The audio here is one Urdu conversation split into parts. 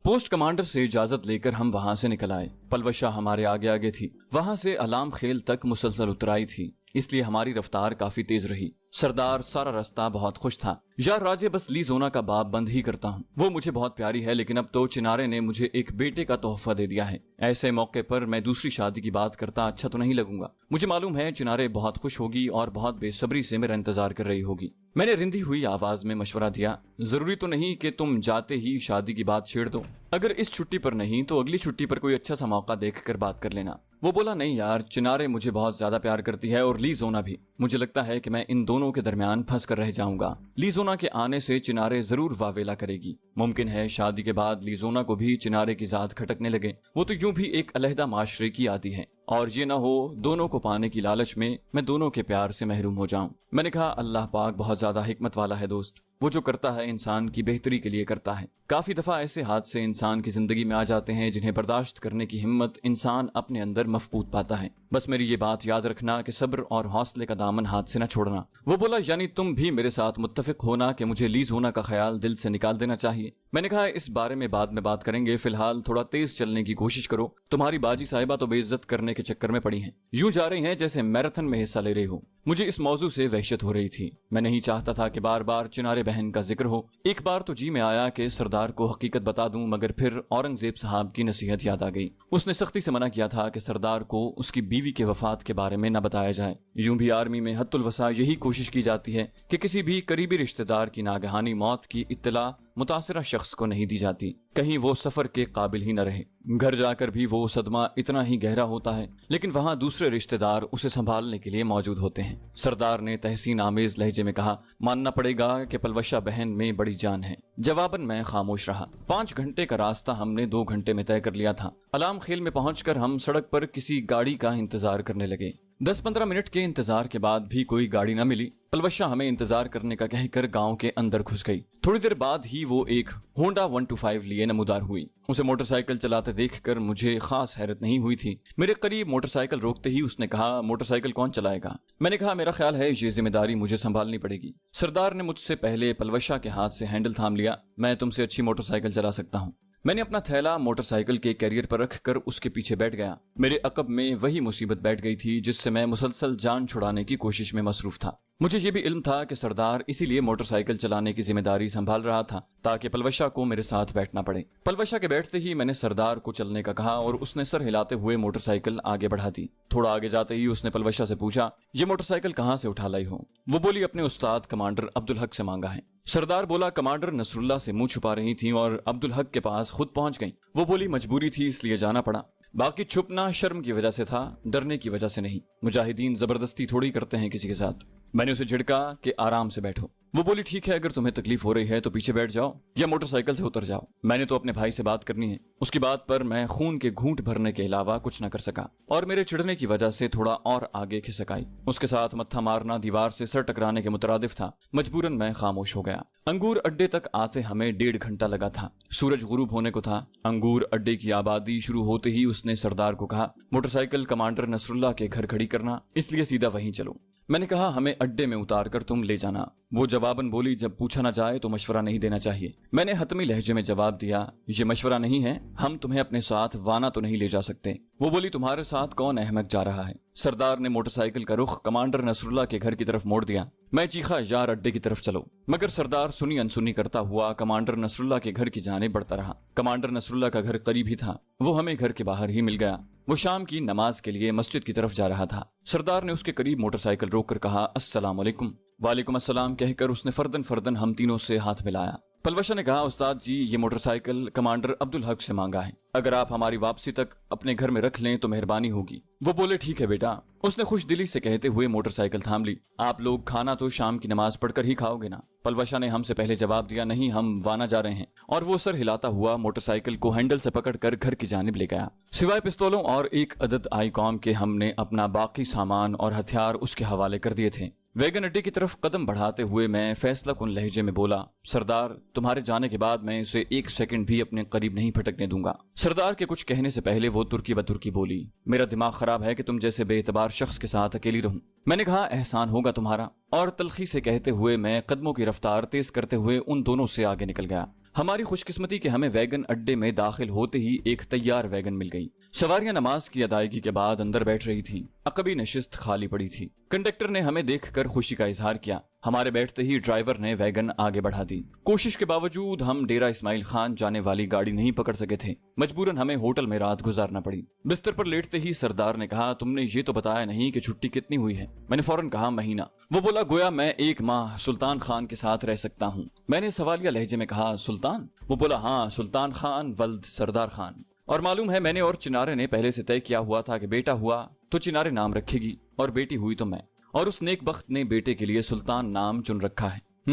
پوسٹ کمانڈر سے اجازت لے کر ہم وہاں سے نکل آئے۔ پلوشا ہمارے آگے آگے تھی، وہاں سے علام خیل تک مسلسل اترائی تھی، اس لیے ہماری رفتار کافی تیز رہی۔ سردار سارا راستہ بہت خوش تھا۔ یار راجے بس لی زونا کا باب بند ہی کرتا ہوں، وہ مجھے بہت پیاری ہے، لیکن اب تو چنارے نے مجھے ایک بیٹے کا تحفہ دے دیا ہے، ایسے موقع پر میں دوسری شادی کی بات کرتا اچھا تو نہیں لگوں گا۔ مجھے معلوم ہے چنارے بہت خوش ہوگی اور بہت بے صبری سے میرا انتظار کر رہی ہوگی۔ میں نے رندی ہوئی آواز میں مشورہ دیا، ضروری تو نہیں کہ تم جاتے ہی شادی کی بات چھیڑ دو، اگر اس چھٹی پر نہیں تو اگلی چھٹی پر کوئی اچھا سا موقع دیکھ کر بات کر لینا۔ وہ بولا، نہیں یار، چنارے مجھے بہت زیادہ پیار کرتی ہے اور لی زونا بھی، مجھے لگتا ہے کہ میں ان دونوں کے درمیان پھنس کر رہ جاؤں گا۔ لی زونا کے آنے سے چنارے ضرور واویلا کرے گی، ممکن ہے شادی کے بعد لی زونا کو بھی چنارے کی ذات کھٹکنے لگے، وہ تو یوں بھی ایک علیحدہ معاشرے کی آتی ہے، اور یہ نہ ہو دونوں کو پانے کی لالچ میں دونوں کے پیار سے محروم ہو جاؤں۔ میں نے کہا، اللہ پاک بہت زیادہ حکمت والا ہے دوست، وہ جو کرتا ہے انسان کی بہتری کے لیے کرتا ہے۔ کافی دفعہ ایسے حادثے انسان کی زندگی میں آ جاتے ہیں جنہیں برداشت کرنے کی ہمت انسان اپنے اندر مفقود پاتا ہے، بس میری یہ بات یاد رکھنا کہ صبر اور حوصلے کا دامن ہاتھ سے نہ چھوڑنا۔ وہ بولا، یعنی تم بھی میرے ساتھ متفق ہونا کہ مجھے لی زونا کا خیال دل سے نکال دینا چاہیے؟ میں نے کہا، اس بارے میں بعد میں بات کریں گے، فی الحال تھوڑا تیز چلنے کی کوشش کرو، تمہاری باجی صاحبہ تو بے عزت کرنے کے چکر میں پڑی ہیں، یوں جا رہی ہیں جیسے میراتھن میں حصہ لے رہی ہو۔ مجھے اس موضوع سے وحشت ہو رہی تھی، میں نہیں چاہتا تھا کہ بار بار چنارے بہن کا ذکر ہو۔ ایک بار تو جی میں آیا کہ سردار کو حقیقت بتا دوں، مگر پھر اورنگزیب صاحب کی نصیحت یاد آ گئی، اس نے سختی سے منع کیا تھا کہ سردار کو اس کی بیوی کے وفات کے بارے میں نہ بتایا جائے۔ یوں بھی آرمی میں حد الوسع یہی کوشش کی جاتی ہے کہ کسی بھی قریبی رشتہ دار کی ناگہانی موت کی اطلاع متاثرہ شخص کو نہیں دی جاتی، کہیں وہ سفر کے قابل ہی نہ رہے۔ گھر جا کر بھی وہ صدمہ اتنا ہی گہرا ہوتا ہے، لیکن وہاں دوسرے رشتہ دار اسے سنبھالنے کے لیے موجود ہوتے ہیں۔ سردار نے تحسین آمیز لہجے میں کہا، ماننا پڑے گا کہ پلوشا بہن میں بڑی جان ہے۔ جواباً میں خاموش رہا۔ 5 گھنٹے کا راستہ ہم نے 2 گھنٹے میں طے کر لیا تھا۔ علام خیل میں پہنچ کر ہم سڑک پر کسی گاڑی کا انتظار کرنے لگے۔ 10-15 منٹ کے انتظار کے بعد بھی کوئی گاڑی نہ ملی۔ پلوشا ہمیں انتظار کرنے کا کہہ کر گاؤں کے اندر گھس گئی۔ تھوڑی دیر بعد ہی وہ ایک ہونڈا 125 لیے نمودار ہوئی۔ اسے موٹر سائیکل چلاتے دیکھ کر مجھے خاص حیرت نہیں ہوئی تھی۔ میرے قریب موٹر سائیکل روکتے ہی اس نے کہا، موٹر سائیکل کون چلائے گا؟ میں نے کہا، میرا خیال ہے یہ ذمہ داری مجھے سنبھالنی پڑے گی۔ سردار نے مجھ سے پہلے پلوشا کے ہاتھ سے ہینڈل تھام لیا، میں تم سے اچھی موٹر سائیکل چلا سکتا ہوں۔ میں نے اپنا تھیلا موٹر سائیکل کے کیریئر پر رکھ کر اس کے پیچھے بیٹھ گیا۔ میرے عقب میں وہی مصیبت بیٹھ گئی تھی جس سے میں مسلسل جان چھڑانے کی کوشش میں مصروف تھا۔ مجھے یہ بھی علم تھا کہ سردار اسی لیے موٹر سائیکل چلانے کی ذمہ داری سنبھال رہا تھا تاکہ پلوشا کو میرے ساتھ بیٹھنا پڑے۔ پلوشا کے بیٹھتے ہی میں نے سردار کو چلنے کا کہا اور اس نے سر ہلاتے ہوئے موٹر سائیکل آگے بڑھا دی۔ تھوڑا آگے جاتے ہی اس نے پلوشا سے پوچھا، یہ موٹر سائیکل کہاں سے اٹھا لائی ہو؟ وہ بولی، اپنے استاد کمانڈر عبدالحق سے مانگا ہے۔ سردار بولا، کمانڈر نصر اللہ سے منہ چھپا رہی تھیں اور عبدالحق کے پاس خود پہنچ گئیں۔ وہ بولی، مجبوری تھی اس لیے جانا پڑا، باقی چھپنا شرم کی وجہ سے تھا، ڈرنے کی وجہ سے نہیں۔ مجاہدین زبردستی تھوڑی کرتے ہیں کسی کے ساتھ۔ میں نے اسے جھڑکا کہ آرام سے بیٹھو۔ وہ بولی، ٹھیک ہے، اگر تمہیں تکلیف ہو رہی ہے تو پیچھے بیٹھ جاؤ یا موٹر سائیکل سے اتر جاؤ، میں نے تو اپنے بھائی سے بات کرنی ہے۔ اس کی بات پر میں خون کے گھونٹ بھرنے کے علاوہ کچھ نہ کر سکا اور میرے چڑھنے کی وجہ سے تھوڑا اور آگے کھسک آئی۔ اس کے ساتھ متھا مارنا دیوار سے سر ٹکرانے کے مترادف تھا۔ مجبوراً میں خاموش ہو گیا۔ انگور اڈے تک آتے ہمیں 1.5 گھنٹہ لگا تھا۔ سورج غروب ہونے کو تھا۔ انگور اڈے کی آبادی شروع ہوتے ہی اس نے سردار کو کہا، موٹر سائیکل کمانڈر نصر اللہ کے گھر کھڑی کرنا، اس لیے سیدھا وہیں چلو۔ میں نے کہا، ہمیں اڈے میں اتار کر تم لے جانا۔ وہ جواباً بولی، جب پوچھا نہ جائے تو مشورہ نہیں دینا چاہیے۔ میں نے حتمی لہجے میں جواب دیا، یہ مشورہ نہیں ہے، ہم تمہیں اپنے ساتھ وانا تو نہیں لے جا سکتے۔ وہ بولی، تمہارے ساتھ کون احمق جا رہا ہے؟ سردار نے موٹر سائیکل کا رخ کمانڈر نصر اللہ کے گھر کی طرف موڑ دیا۔ میں چیخا، یار اڈے کی طرف چلو، مگر سردار سنی انسنی کرتا ہوا کمانڈر نصر اللہ کے گھر کی جانب بڑھتا رہا۔ کمانڈر نصر اللہ کا گھر قریب ہی تھا، وہ ہمیں گھر کے باہر ہی مل گیا۔ وہ شام کی نماز کے لیے مسجد کی طرف جا رہا تھا۔ سردار نے اس کے قریب موٹر سائیکل روک کر کہا، السلام علیکم۔ وعلیکم السلام کہہ کر اس نے فردن ہم تینوں سے ہاتھ ملایا۔ پلوشا نے کہا، استاد جی، یہ موٹر سائیکل کمانڈر عبدالحق سے مانگا ہے، اگر آپ ہماری واپسی تک اپنے گھر میں رکھ لیں تو مہربانی ہوگی۔ وہ بولے، ٹھیک ہے بیٹا۔ اس نے خوش دلی سے کہتے ہوئے موٹر سائیکل تھام لی۔ آپ لوگ کھانا تو شام کی نماز پڑھ کر ہی کھاؤ گے نا؟ پلوشا نے ہم سے پہلے جواب دیا، نہیں، ہم وانا جا رہے ہیں، اور وہ سر ہلاتا ہوا موٹر سائیکل کو ہینڈل سے پکڑ کر گھر کی جانب لے گیا۔ سوائے پستولوں اور 1 عدد آئی کام کے ہم نے اپنا باقی سامان اور ہتھیار اس کے حوالے کر دیے تھے۔ ویگن اڈے کی طرف قدم بڑھاتے ہوئے میں فیصلہ کن لہجے میں بولا، سردار، تمہارے جانے کے بعد میں اسے 1 سیکنڈ بھی اپنے قریب نہیں پھٹکنے دوں گا۔ سردار کے کچھ کہنے سے پہلے وہ ترکی بترکی بولی، میرا دماغ خراب ہے کہ تم جیسے بے اعتبار شخص کے ساتھ اکیلی رہوں۔ میں نے کہا، احسان ہوگا تمہارا، اور تلخی سے کہتے ہوئے میں قدموں کی رفتار تیز کرتے ہوئے ان دونوں سے آگے نکل گیا۔ ہماری خوش قسمتی کہ ہمیں ویگن اڈے میں داخل ہوتے ہی ایک تیار ویگن مل گئی۔ سواریاں نماز کی ادائیگی کے بعد اندر بیٹھ رہی تھیں، عقبی نشست خالی پڑی تھی۔ کنڈکٹر نے ہمیں دیکھ کر خوشی کا اظہار کیا۔ ہمارے بیٹھتے ہی ڈرائیور نے ویگن آگے بڑھا دی۔ کوشش کے باوجود ہم ڈیرہ اسماعیل خان جانے والی گاڑی نہیں پکڑ سکے تھے، مجبوراً ہمیں ہوٹل میں رات گزارنا پڑی۔ بستر پر لیٹتے ہی سردار نے کہا، تم نے یہ تو بتایا نہیں کہ چھٹی کتنی ہوئی ہے؟ میں نے فوراً کہا، مہینہ۔ وہ بولا، گویا میں 1 ماہ سلطان خان کے ساتھ رہ سکتا ہوں۔ میں نے سوالیہ لہجے میں کہا، سلطان؟ وہ بولا، ہاں، سلطان خان ولد سردار خان۔ اور معلوم ہے میں نے اور چنارے نے پہلے سے طے کیا ہوا تھا کہ بیٹا ہوا تو چنارے نام رکھے گی اور بیٹی ہوئی تو میں، اور اس نیک بخت نے بیٹے کے لیے سلطان نام چن رکھا ہے۔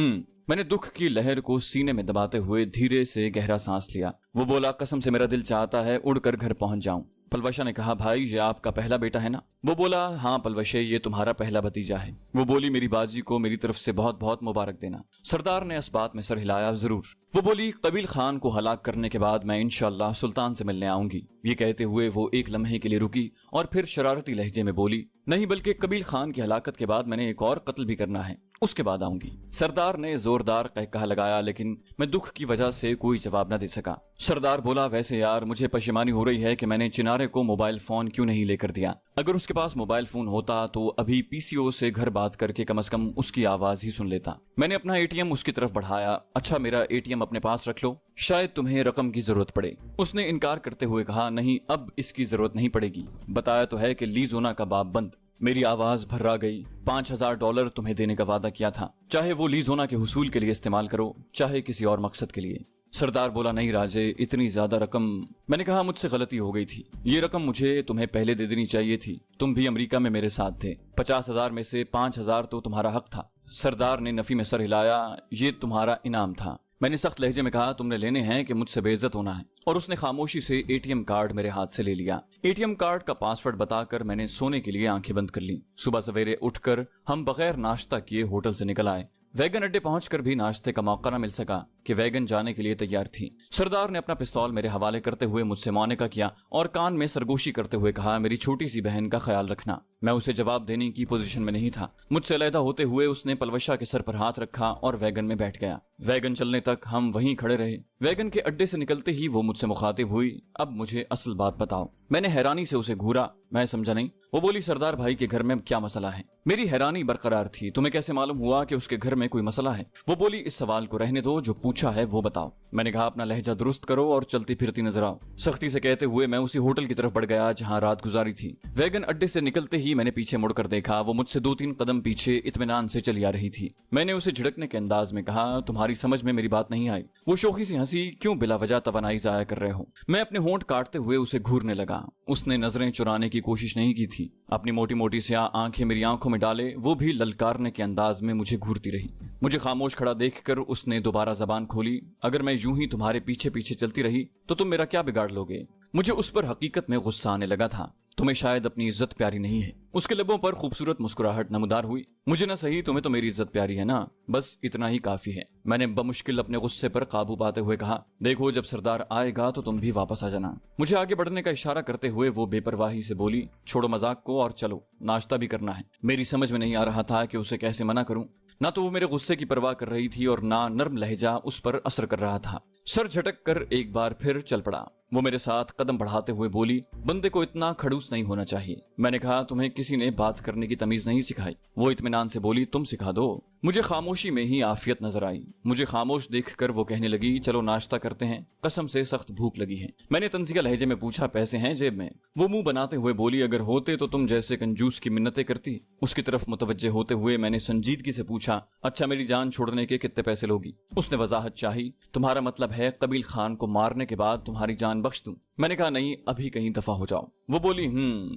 میں نے دکھ کی لہر کو سینے میں دباتے ہوئے دھیرے سے گہرا سانس لیا۔ وہ بولا، قسم سے میرا دل چاہتا ہے اڑ کر گھر پہنچ جاؤں۔ پلوشا نے کہا، بھائی یہ آپ کا پہلا بیٹا ہے نا؟ وہ بولا، ہاں پلوشے، یہ تمہارا پہلا بھتیجا ہے۔ وہ بولی، میری باجی کو میری طرف سے بہت بہت مبارک دینا۔ سردار نے اس بات میں سر ہلایا، ضرور۔ وہ بولی، قبیل خان کو ہلاک کرنے کے بعد میں انشاءاللہ سلطان سے ملنے آؤں گی۔ یہ کہتے ہوئے وہ ایک لمحے کے لیے رکی اور پھر شرارتی لہجے میں بولی، نہیں بلکہ قبیل خان کی ہلاکت کے بعد میں نے ایک اور قتل بھی کرنا ہے، اس کے بعد آؤں گی۔ سردار نے زوردار قہقہہ لگایا، لیکن میں دکھ کی وجہ سے کوئی جواب نہ دے سکا۔ سردار بولا، ویسے یار مجھے پشیمانی ہو رہی ہے کہ میں نے چنارے کو موبائل فون کیوں نہیں لے کر دیا۔ اگر اس کے پاس موبائل فون ہوتا تو ابھی پی سی او سے گھر بات کر کے کم از کم اس کی آواز ہی سن لیتا۔ میں نے اپنا اے ٹی ایم اس کی طرف بڑھایا، اچھا میرا اے ٹی ایم اپنے پاس رکھ لو، شاید تمہیں رقم کی ضرورت پڑے۔ اس نے انکار کرتے ہوئے کہا، نہیں اب اس کی ضرورت نہیں پڑے گی، بتایا تو ہے کہ لیزونا کا باب بند۔ میری آواز بھرا گئی۔ $5000 تمہیں دینے کا وعدہ کیا تھا، چاہے وہ لیزونا کے حصول کے لیے استعمال کرو، چاہے کسی اور مقصد کے لیے۔ سردار بولا، نہیں راجے، اتنی زیادہ رقم؟ میں نے کہا، مجھ سے غلطی ہو گئی تھی، یہ رقم مجھے تمہیں پہلے دے دینی چاہیے تھی، تم بھی امریکہ میں میرے ساتھ تھے۔ 50,000 میں سے 5,000 تو تمہارا حق تھا۔ سردار نے نفی میں سر ہلایا، یہ تمہارا انعام تھا۔ میں نے سخت لہجے میں کہا، تم نے لینے ہیں کہ مجھ سے بے عزت ہونا ہے؟ اور اس نے خاموشی سے اے ٹی ایم کارڈ میرے ہاتھ سے لے لیا۔ اے ٹی ایم کارڈ کا پاسورڈ بتا کر میں نے سونے کے لیے آنکھیں بند کر لی۔ صبح سویرے اٹھ کر ہم بغیر ناشتہ کیے ہوٹل سے نکل آئے۔ ویگن اڈے پہنچ کر بھی ناشتے کا موقع نہ مل سکا کہ ویگن جانے کے لیے تیار تھی۔ سردار نے اپنا پستول میرے حوالے کرتے ہوئے مجھ سے معانقہ کیا اور کان میں سرگوشی کرتے ہوئے کہا، میری چھوٹی سی بہن کا خیال رکھنا۔ میں اسے جواب دینے کی پوزیشن میں نہیں تھا۔ مجھ سے علیحدہ ہوتے ہوئے اس نے پلوشا کے سر پر ہاتھ رکھا اور ویگن میں بیٹھ گیا۔ ویگن چلنے تک ہم وہیں کھڑے رہے۔ ویگن کے اڈے سے نکلتے ہی وہ مجھ سے مخاطب ہوئی، اب مجھے اصل بات بتاؤ۔ میں نے حیرانی سے اسے گھورا، میں سمجھا نہیں۔ وہ بولی، سردار بھائی کے گھر میں کیا مسئلہ ہے؟ میری حیرانی برقرار تھی، تمہیں کیسے معلوم ہوا کہ اس کے گھر میں کوئی مسئلہ ہے؟ وہ بولی، اس سوال کو رہنے دو، جو پوچھا ہے وہ بتاؤ۔ میں نے کہا، اپنا لہجہ درست کرو اور چلتی پھرتی نظر آؤ۔ سختی سے کہتے ہوئے میں اسی ہوٹل کی طرف بڑھ گیا جہاں رات گزاری تھی۔ ویگن اڈے سے نکلتے ہی میں نے پیچھے مڑ کر دیکھا، وہ مجھ سے 2-3 قدم پیچھے اطمینان سے چلی آ رہی تھی۔ میں نے اسے جھڑکنے کے انداز میں کہا، تمہاری سمجھ میں میری بات نہیں آئی؟ وہ شوخی سی ہنسی، کیوں بلا وجہ توانائی ضائع کر رہے ہو؟ میں اپنے ہونٹ کاٹتے ہوئے اسے گھورنے لگا۔ اس نے نظریں چرانے کی کوشش نہیں کی تھی، اپنی موٹی موٹی سیاہ آنکھیں میری آنکھوں میں ڈالے وہ بھی للکارنے کے انداز میں مجھے گھورتی رہی۔ مجھے خاموش کھڑا دیکھ کر اس نے دوبارہ زبان کھولی، اگر میں یوں ہی تمہارے پیچھے پیچھے چلتی رہی تو تم میرا کیا بگاڑ لوگے؟ مجھے اس پر حقیقت میں غصہ آنے لگا تھا۔ تمہیں شاید اپنی عزت پیاری نہیں ہے۔ اس کے لبوں پر خوبصورت مسکراہٹ نمودار ہوئی۔ مجھے نہ صحیح، تمہیں تو میری عزت پیاری ہے نا، بس اتنا ہی کافی ہے۔ میں نے بمشکل اپنے غصے پر قابو پاتے ہوئے کہا، دیکھو جب سردار آئے گا تو تم بھی واپس آ جانا۔ مجھے آگے بڑھنے کا اشارہ کرتے ہوئے وہ بے پرواہی سے بولی، چھوڑو مذاق کو اور چلو، ناشتہ بھی کرنا ہے۔ میری سمجھ میں نہیں آ رہا تھا کہ اسے کیسے منع کروں۔ نہ تو وہ میرے غصے کی پرواہ کر رہی تھی اور نہ نرم لہجہ اس پر اثر کر رہا تھا۔ سر جھٹک کر ایک بار پھر چل پڑا۔ وہ میرے ساتھ قدم بڑھاتے ہوئے بولی، بندے کو اتنا کھڑوس نہیں ہونا چاہیے۔ میں نے کہا، تمہیں کسی نے بات کرنے کی تمیز نہیں سکھائی؟ وہ اطمینان سے بولی، تم سکھا دو۔ مجھے خاموشی میں ہی عافیت نظر آئی۔ مجھے خاموش دیکھ کر وہ کہنے لگی، چلو ناشتہ کرتے ہیں، قسم سے سخت بھوک لگی ہے۔ میں نے تنزیہ لہجے میں پوچھا، پیسے ہیں جیب میں؟ وہ منہ بناتے ہوئے بولی، اگر ہوتے تو تم جیسے کنجوس کی منتیں کرتی۔ اس کی طرف متوجہ ہوتے ہوئے میں نے سنجیدگی سے پوچھا، اچھا میری جان چھوڑنے کے کتنے پیسے لوگی؟ اس نے وضاحت چاہی، تمہارا مطلب ہے قبیل خان کو مارنے کے بعد تمہاری جان بخش دوں؟ میں نے کہا، نہیں، ابھی کہیں دفع ہو جاؤ۔ وہ بولی،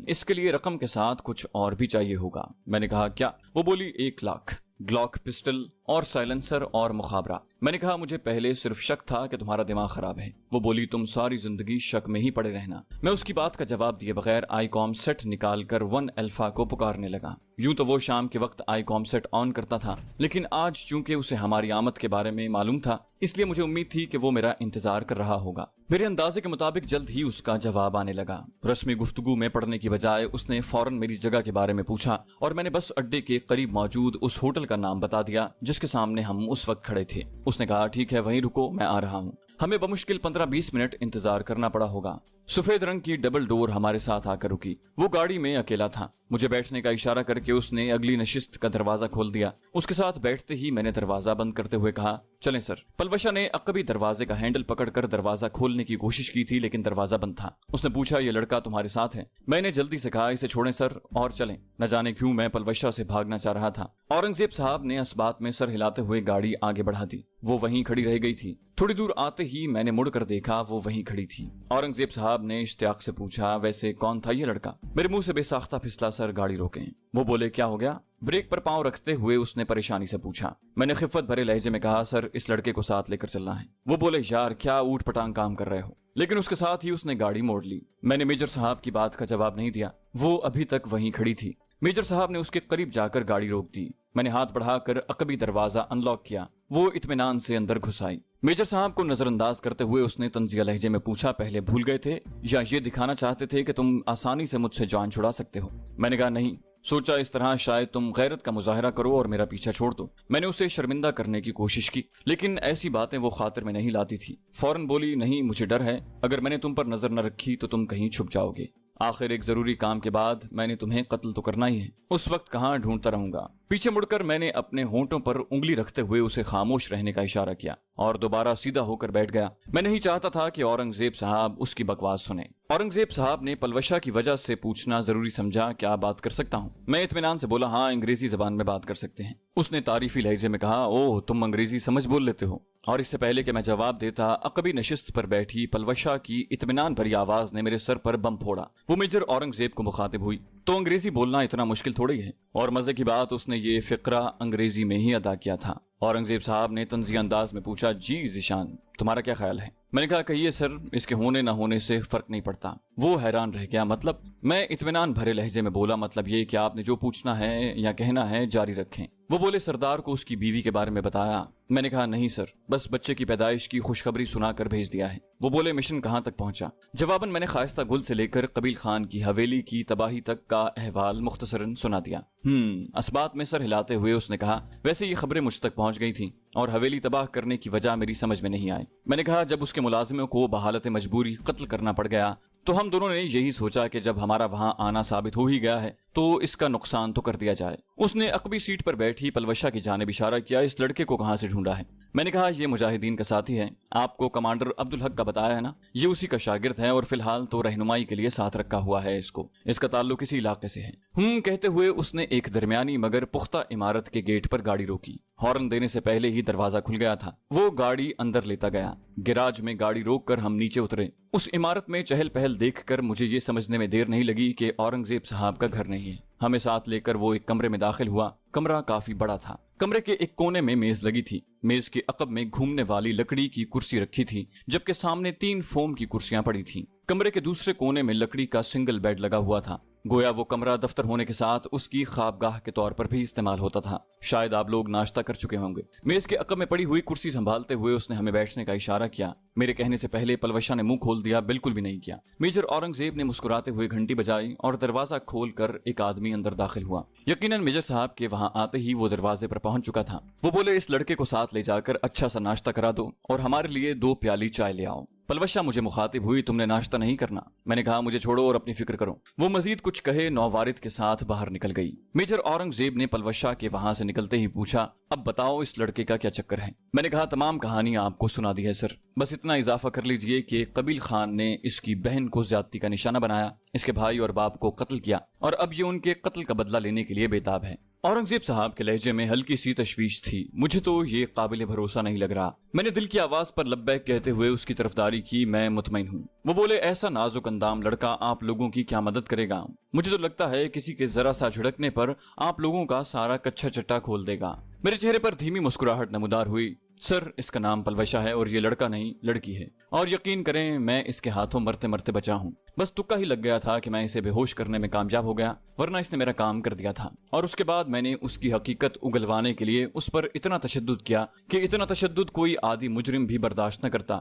اس کے لیے رقم کے ساتھ کچھ اور بھی چاہیے ہوگا۔ میں نے کہا، کیا؟ وہ بولی، 1 لاکھ، گلاک پسٹل اور سائلنسر اور مخابرہ۔ میں نے کہا، مجھے پہلے صرف شک تھا کہ تمہارا دماغ خراب ہے۔ وہ بولی، تم ساری زندگی شک میں ہی پڑے رہنا۔ میں اس کی بات کا جواب دیے بغیر آئی کام سیٹ نکال کر 1 الفا کو پکارنے لگا۔ یوں تو وہ شام کے وقت آئی کام سیٹ آن کرتا تھا، لیکن آج چونکہ اسے ہماری آمد کے بارے میں معلوم تھا، اس لیے مجھے امید تھی کہ وہ میرا انتظار کر رہا ہوگا۔ میرے اندازے کے مطابق جلد ہی اس کا جواب آنے لگا۔ رسمی گفتگو میں پڑنے کی بجائے اس نے فوراً میری جگہ کے بارے میں پوچھا اور میں نے بس اڈے کے قریب موجود اس ہوٹل کا نام بتا دیا جس جس کے سامنے ہم اس وقت کھڑے تھے۔ اس نے کہا ٹھیک ہے وہیں رکو، میں آ رہا ہوں۔ ہمیں بمشکل 15-20 منٹ انتظار کرنا پڑا ہوگا۔ سفید رنگ کی ڈبل ڈور ہمارے ساتھ آ کر رکی۔ وہ گاڑی میں اکیلا تھا۔ مجھے بیٹھنے کا اشارہ کر کے اس نے اگلی نشست کا دروازہ کھول دیا۔ اس کے ساتھ بیٹھتے ہی میں نے دروازہ بند کرتے ہوئے کہا چلیں سر۔ پلوشا نے عقبی دروازے کا ہینڈل پکڑ کر دروازہ کھولنے کی کوشش کی تھی لیکن دروازہ بند تھا۔ اس نے پوچھا یہ لڑکا تمہارے ساتھ ہے؟ میں نے جلدی سے کہا اسے چھوڑیں سر اور چلیں۔ نہ جانے کیوں میں پلوشا سے بھاگنا چاہ رہا تھا۔ اورنگزیب صاحب نے اس بات میں سر ہلاتے ہوئے گاڑی آگے بڑھا دی۔ وہ وہیں کھڑی رہ گئی تھی۔ تھوڑی دور آتے ہی میں نے مڑ کر دیکھا وہ وہیں کھڑی تھی۔ اورنگزیب صاحب نے اشتیاق سے پوچھا ویسے کون تھا یہ لڑکا؟ میرے منہ سے بے ساختہ پھسلا سر گاڑی روکیں۔ وہ بولے کیا ہو گیا؟ بریک پر پاؤں رکھتے ہوئے اس نے پریشانی سے پوچھا۔ میں نے خفت بھرے لہجے میں کہا سر اس لڑکے کو ساتھ لے کر چلنا ہے۔ وہ بولے یار کیا اوٹ پٹانگ کام کر رہے ہو؟ لیکن اس کے ساتھ ہی اس نے گاڑی موڑ لی۔ میں نے میجر صاحب کی بات کا جواب نہیں دیا۔ وہ ابھی تک وہیں کھڑی تھی۔ میجر صاحب نے اس کے قریب جا کر گاڑی روک دی۔ میں نے ہاتھ بڑھا کر عقبی دروازہ ان لاک کیا۔ وہ اطمینان سے اندر گھس آئی۔ میجر صاحب کو نظر انداز کرتے ہوئے اس نے طنزیہ لہجے میں پوچھا پہلے بھول گئے تھے یا یہ دکھانا چاہتے تھے کہ تم آسانی سے مجھ سے جان چھڑا سکتے ہو؟ میں نے کہا نہیں، سوچا اس طرح شاید تم غیرت کا مظاہرہ کرو اور میرا پیچھا چھوڑ دو۔ میں نے اسے شرمندہ کرنے کی کوشش کی لیکن ایسی باتیں وہ خاطر میں نہیں لاتی تھی۔ فوراً بولی نہیں مجھے ڈر ہے، اگر میں نے تم پر نظر نہ رکھی تو تم کہیں چھپ جاؤ گے۔ آخر ایک ضروری کام کے بعد میں نے تمہیں قتل تو کرنا ہی ہے، اس وقت کہاں ڈھونڈتا رہوں گا۔ پیچھے مڑ کر میں نے اپنے ہونٹوں پر انگلی رکھتے ہوئے اسے خاموش رہنے کا اشارہ کیا اور دوبارہ سیدھا ہو کر بیٹھ گیا۔ میں نہیں چاہتا تھا کہ اورنگزیب صاحب اس کی بکواس سنیں۔ اورنگزیب صاحب نے پلوشا کی وجہ سے پوچھنا ضروری سمجھا کیا بات کر سکتا ہوں؟ میں اطمینان سے بولا ہاں انگریزی زبان میں بات کر سکتے ہیں۔ اس نے تعریفی لہجے میں کہا اوہ تم انگریزی سمجھ بول لیتے ہو؟ اور اس سے پہلے کہ میں جواب دیتا عقبی نشست پر بیٹھی پلوشا کی اطمینان بھری آواز نے میرے سر پر بم پھوڑا۔ وہ میجر اورنگزیب کو مخاطب ہوئی تو انگریزی بولنا اتنا مشکل تھوڑی ہے۔ اور مزے کی بات اس نے یہ فقرہ انگریزی میں ہی ادا کیا تھا۔ اورنگزیب صاحب نے طنزیہ انداز میں پوچھا جی ذیشان تمہارا کیا خیال ہے؟ میں نے کہا کہیے سر اس کے ہونے نہ ہونے سے فرق نہیں پڑتا۔ وہ حیران رہ گیا مطلب؟ میں اطمینان بھرے لہجے میں بولا مطلب یہ کہ آپ نے جو پوچھنا ہے یا کہنا ہے جاری رکھیں۔ وہ بولے سردار کو اس کی بیوی کے بارے میں بتایا؟ میں نے کہا نہیں سر، بس بچے کی پیدائش کی خوشخبری سنا کر بھیج دیا ہے۔ وہ بولے مشن کہاں تک پہنچا؟ جواباً میں نے خاصہ گل سے لے کر قبیل خان کی حویلی کی تباہی تک کا احوال مختصراً سنا دیا۔ اسبات میں سر ہلاتے ہوئے اس نے کہا ویسے یہ خبریں مجھ تک پہنچ گئی تھیں اور حویلی تباہ کرنے کی وجہ میری سمجھ میں نہیں آئی۔ میں نے کہا جب اس کے ملازموں کو بحالت مجبوری قتل کرنا پڑ گیا تو ہم دونوں نے یہی سوچا کہ جب ہمارا وہاں آنا ثابت ہو ہی گیا ہے تو اس کا نقصان تو کر دیا جائے۔ اس نے عقبی سیٹ پر بیٹھی پلوشا کی جانب اشارہ کیا اس لڑکے کو کہاں سے ڈھونڈا ہے؟ میں نے کہا یہ مجاہدین کا ساتھی ہے، آپ کو کمانڈر عبدالحق کا بتایا ہے نا، یہ اسی کا شاگرد ہے اور فی الحال تو رہنمائی کے لیے ساتھ رکھا ہوا ہے اس کا تعلق اسی علاقے سے ہے۔ کہتے ہوئے اس نے ایک درمیانی مگر پختہ عمارت کے گیٹ پر گاڑی روکی۔ ہارن دینے سے پہلے ہی دروازہ کھل گیا تھا۔ وہ گاڑی اندر لیتا گیا۔ گیراج میں گاڑی روک کر ہم نیچے اترے۔ اس عمارت میں چہل پہل دیکھ کر مجھے یہ سمجھنے میں دیر نہیں لگی کہ اورنگزیب صاحب کا گھر نہیں ہے۔ ہمیں ساتھ لے کر وہ ایک کمرے میں داخل ہوا۔ کمرہ کافی بڑا تھا۔ کمرے کے ایک کونے میں میز لگی تھی۔ میز کے عقب میں گھومنے والی لکڑی کی کرسی رکھی تھی جبکہ سامنے 3 فوم کی کرسیاں پڑی تھیں۔ کمرے کے دوسرے کونے میں لکڑی کا سنگل بیڈ لگا ہوا تھا۔ گویا وہ کمرہ دفتر ہونے کے ساتھ اس کی خوابگاہ کے طور پر بھی استعمال ہوتا تھا۔ شاید آپ لوگ ناشتہ کر چکے ہوں گے۔ میز کے عقب میں پڑی ہوئی کرسی سنبھالتے ہوئے اس نے ہمیں بیٹھنے کا اشارہ کیا۔ میرے کہنے سے پہلے پلوشا نے منہ کھول دیا، بالکل بھی نہیں کیا۔ میجر اورنگزیب نے مسکراتے ہوئے گھنٹی بجائی اور دروازہ کھول کر ایک آدمی اندر داخل ہوا۔ یقیناً میجر صاحب کے وہاں آتے ہی وہ دروازے پر پہنچ چکا تھا۔ وہ بولے اس لڑکے کو ساتھ لے جا کر اچھا سا ناشتہ کرا دو اور ہمارے لیے 2 پیالی چائے لے آؤ۔ پلوشا مجھے مخاطب ہوئی تم نے ناشتہ نہیں کرنا؟ میں نے کہا مجھے چھوڑو اور اپنی فکر کرو۔ وہ مزید کچھ کہے نووارد کے ساتھ باہر نکل گئی۔ میجر اورنگزیب نے پلوشا کے وہاں سے نکلتے ہی پوچھا اب بتاؤ اس لڑکے کا کیا چکر ہے؟ میں نے کہا تمام کہانی آپ کو سنا دی ہے سر، بس اتنا اضافہ کر لیجئے کہ قبیل خان نے اس کی بہن کو زیادتی کا نشانہ بنایا، اس کے بھائی اور باپ کو قتل کیا اور اب یہ ان کے قتل کا بدلہ لینے کے لیے بےتاب ہے۔ اورنگزیب صاحب کے لہجے میں ہلکی سی تشویش تھی۔ مجھے تو یہ قابل بھروسہ نہیں لگ رہا۔ میں نے دل کی آواز پر لبیک کہتے ہوئے اس کی طرفداری کی، میں مطمئن ہوں۔ وہ بولے ایسا نازک اندام لڑکا آپ لوگوں کی کیا مدد کرے گا؟ مجھے تو لگتا ہے کسی کے ذرا سا جھڑکنے پر آپ لوگوں کا سارا کچھا چٹا کھول دے گا۔ میرے چہرے پر دھیمی مسکراہٹ نمودار ہوئی۔ سر اس کا نام پلوشا ہے اور یہ لڑکا نہیں لڑکی ہے، اور یقین کریں میں اس کے ہاتھوں مرتے مرتے بچا ہوں۔ بس تکا ہی لگ گیا تھا کہ میں اسے بے ہوش کرنے میں کامیاب ہو گیا، ورنہ اس نے میرا کام کر دیا تھا۔ اور اس کے بعد میں نے اس کی حقیقت اگلوانے کے لیے اس پر اتنا تشدد کیا کہ اتنا تشدد کوئی عادی مجرم بھی برداشت نہ کرتا،